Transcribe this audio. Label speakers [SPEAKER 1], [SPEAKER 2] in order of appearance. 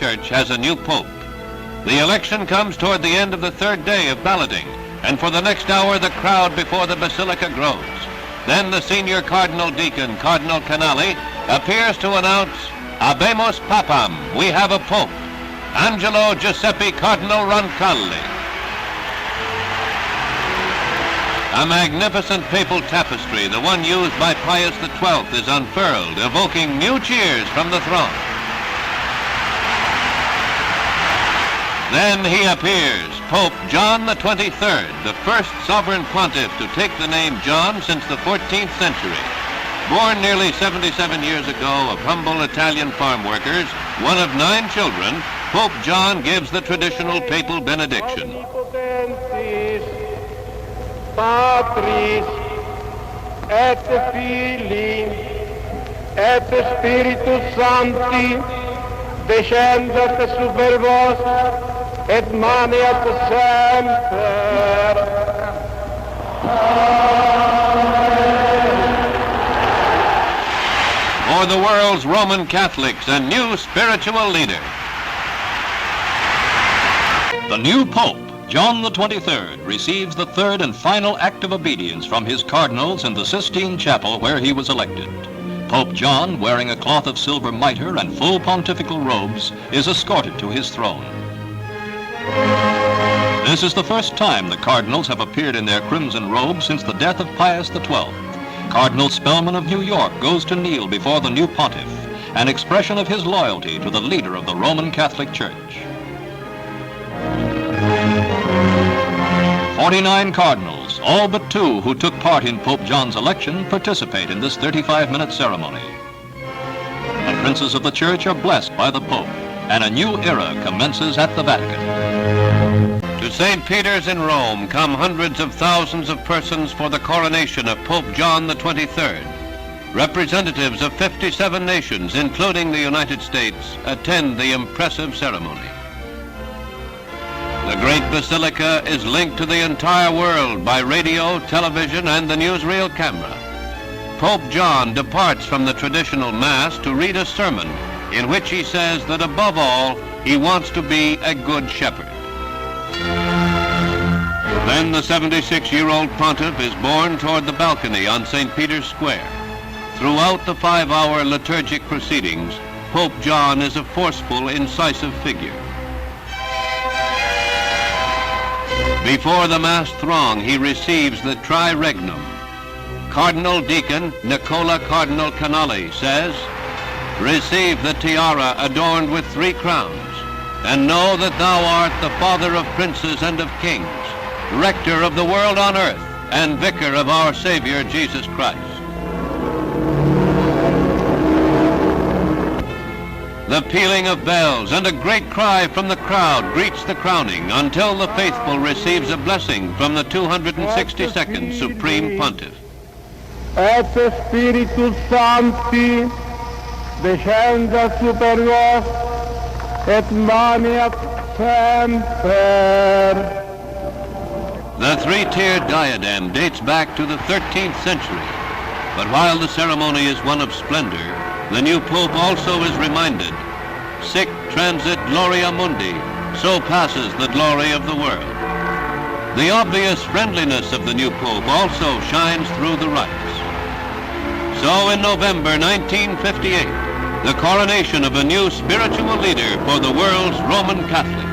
[SPEAKER 1] Church has a new pope. The election comes toward the end of the third day of balloting, and for the next hour the crowd before the basilica grows. Then the senior cardinal deacon, Cardinal Canali, appears to announce, "Habemus Papam, we have a pope, Angelo Giuseppe Cardinal Roncalli." A magnificent papal tapestry, the one used by Pius XII, is unfurled, evoking new cheers from the throng. Then he appears, Pope John the 23rd, the first sovereign pontiff to take the name John since the 14th century. Born nearly 77 years ago of humble Italian farm workers, one of 9 children, Pope John gives the traditional papal benediction.
[SPEAKER 2] Patris et Filii et Spiritus Sancti descendat super vos et maneat semper.
[SPEAKER 1] For the world's Roman Catholics, a new spiritual leader.
[SPEAKER 3] The new Pope, John the 23rd, receives the third and final act of obedience from his cardinals in the Sistine Chapel where he was elected. Pope John, wearing a cloth of silver mitre and full pontifical robes, is escorted to his throne. This is the first time the cardinals have appeared in their crimson robes since the death of Pius XII. Cardinal Spellman of New York goes to kneel before the new pontiff, an expression of his loyalty to the leader of the Roman Catholic Church. 49 cardinals, all but 2 who took part in Pope John's election, participate in this 35-minute ceremony. The princes of the Church are blessed by the Pope, and a new era commences at the Vatican.
[SPEAKER 1] To St. Peter's in Rome come hundreds of thousands of persons for the coronation of Pope John the 23rd. Representatives of 57 nations, including the United States, attend the impressive ceremony. The great basilica is linked to the entire world by radio, television, and the newsreel camera. Pope John departs from the traditional Mass to read a sermon in which he says that above all, he wants to be a good shepherd. Then the 76-year-old pontiff is borne toward the balcony on St. Peter's Square. Throughout the 5-hour liturgic proceedings, Pope John is a forceful, incisive figure. Before the massed throng, he receives the triregnum. Cardinal Deacon Nicola Cardinal Canali says, "Receive the tiara adorned with 3 crowns, and know that thou art the Father of princes and of kings, Rector of the world on earth, and Vicar of our Savior Jesus Christ." The pealing of bells and a great cry from the crowd greets the crowning until the faithful receives a blessing from the 262nd Supreme Pontiff.
[SPEAKER 2] Et Spiritus Sancti descendat super vos et maneat semper.
[SPEAKER 1] The 3-tiered diadem dates back to the 13th century, but while the ceremony is one of splendor, the new Pope also is reminded, "Sic transit gloria mundi," so passes the glory of the world. The obvious friendliness of the new Pope also shines through the rites. So in November 1958, the coronation of a new spiritual leader for the world's Roman Catholics.